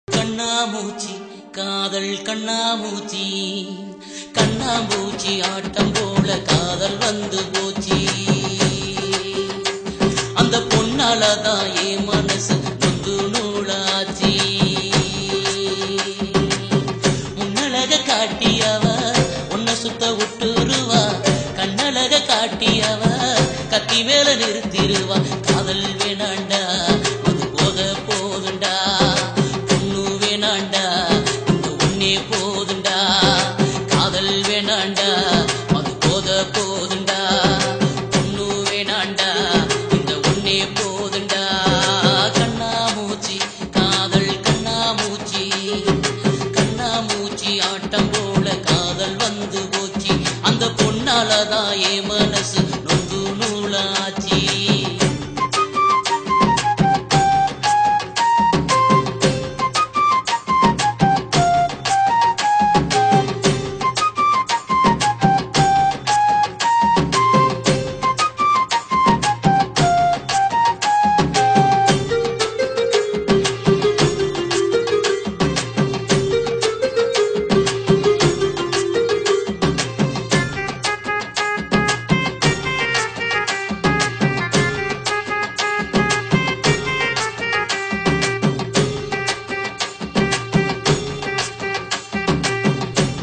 கண்ணாமூச்சி காதல் கண்ணாமூச்சி கண்ணாமூச்சி ஆட்டம் போல காதல் வந்து போச்சு. அந்த பொன்னாலதான் என் மனசு நொந்து நூலாச்சி. முன்னழக காட்டியவ உன்னை சுத்த விட்டுருவா, கண்ணழக காட்டியவ கத்தி மேல நிறுத்திருவா. காதல் வேணாண்டா அது போத போதுண்டா, பொண்ணு வேணாண்டா இந்த உன்னே போதுண்டா. காதல் வேணாண்டா அது போத போதுண்டா, பொண்ணு வேணாண்டா இந்த உன்னே போதுண்டா. கண்ணாமூச்சி காதல் கண்ணாமூச்சி கண்ணாமூச்சி ஆட்டம் போல காதல் வந்து போச்சு. அந்த பொன்னாலதான் என் மனசு நொந்து நூலாச்சி.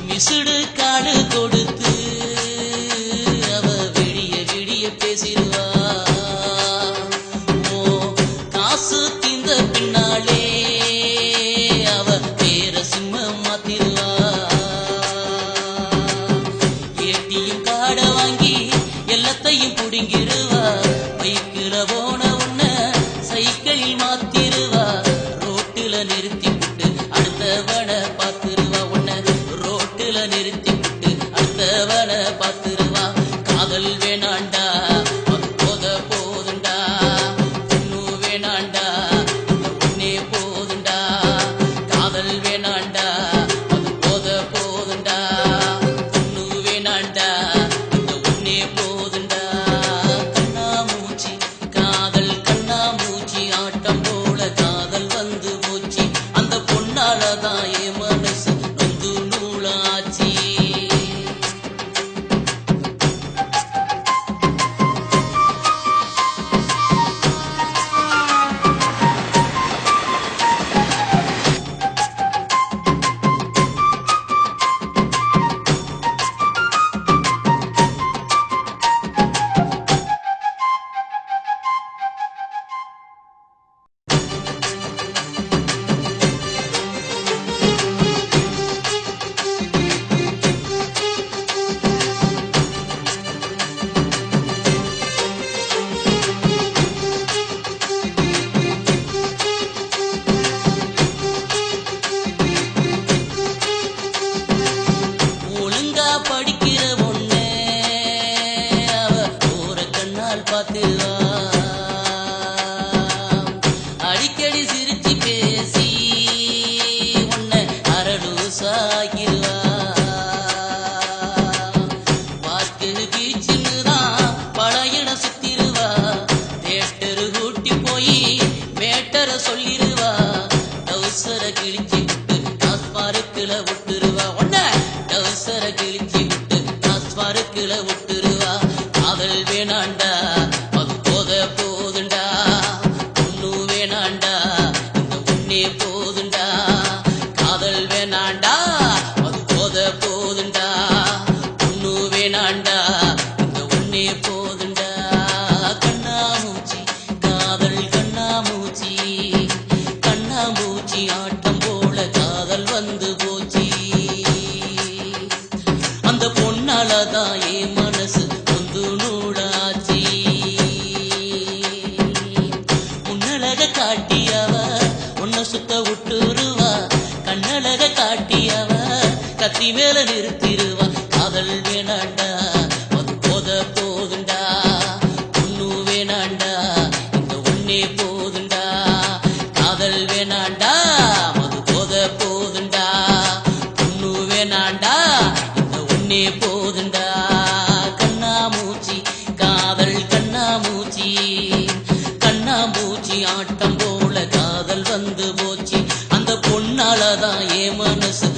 விசுடு காடு கொடுத்து அவ விடிய விடிய பேசிடுவா. ஓ காசு தீந்த பின்னாலே அவ பேர சிம்ம மாத்திருவா. ஏட்டியும் காட வாங்கி எல்லாத்தையும் புடுங்கிருவா. பைக்கில போன உன்ன சைக்கிளில் மாத்திருவா. ரோட்டுல நிறுத்தி விட்டு அடுத்தவன பாத்துருவா. உன்ன ரோட்டுல நிறுத்தி விட்டு அடுத்தவன பாத்துருவா. காதல் வேணாண்டா அது போத போதுண்டா, பொண்ணு வேணாண்டா இந்த உன்னே போதுண்டா. காதல் வேணாண்டா அது போத போதுண்டா, பொண்ணு வேணாண்டா இந்த உன்னே போதுண்டா. கண்ணாமூச்சி காதல் கண்ணாமூச்சி ஆட்டம் போல காதல் வந்து போச்சு. அந்த பொன்னாலதான் என் மனசு நொந்து நூலாச்சி. ஒழுங்கா படிக்கிற பொண்ணு அவ போற கண்ணால் பாத்துவா. அடிக்கடி சிரிச்சு பேசி உன்னை அரலூசாகிருவா. பார்க்கு பீச்சுன்னுதான் பழையிட சுத்திருவா. தேட்டரு கூட்டி போய் மேட்டர சொல்லிருவா. டவுசர கிழிச்சு விட்டு டாஸ்மார்க்குல விட்டுருவா. உன்ன டவுசர கிழிச்சு விட்டு டாஸ்மார்க்குல விட்டுருவா. காதல் வேணாண்டா அது போத போதுண்டா, பொண்ணு வேணாண்டா இந்த உன்னே போதுண்டா. காதல் வேணாண்டா அது போத போதுண்டா, பொண்ணு வேணாண்டா இந்த உன்னே போதுண்டா. கண்ணாமூச்சி காதல் கண்ணாமூச்சி கண்ணாமூச்சி ஆட்டம் போல காதல் வந்து போச்சு. அந்த பொன்னாலதான் என் மனசு நொந்து நூலாச்சி. முன்னழக காட்டியவ உன்னை சுத்த விட்டுருவா. கண்ணழக காட்டியவ கத்தி மேல நிறுத்திருவா. காதல் வேணாண்டா அது போத போதுண்டா, பொண்ணு வேணாண்டா இந்த உன்னே போதுண்டா. காதல் வேணாண்டா அது போத போதுண்டா, பொண்ணு வேணாண்டா இந்த உன்னே போதுண்டா. கண்ணாமூச்சி காதல் கண்ணாமூச்சி கண்ணாமூச்சி ஆட்டம் போல காதல் வந்து போச்சு. அந்த பொண்ணாலதான் என் மனசு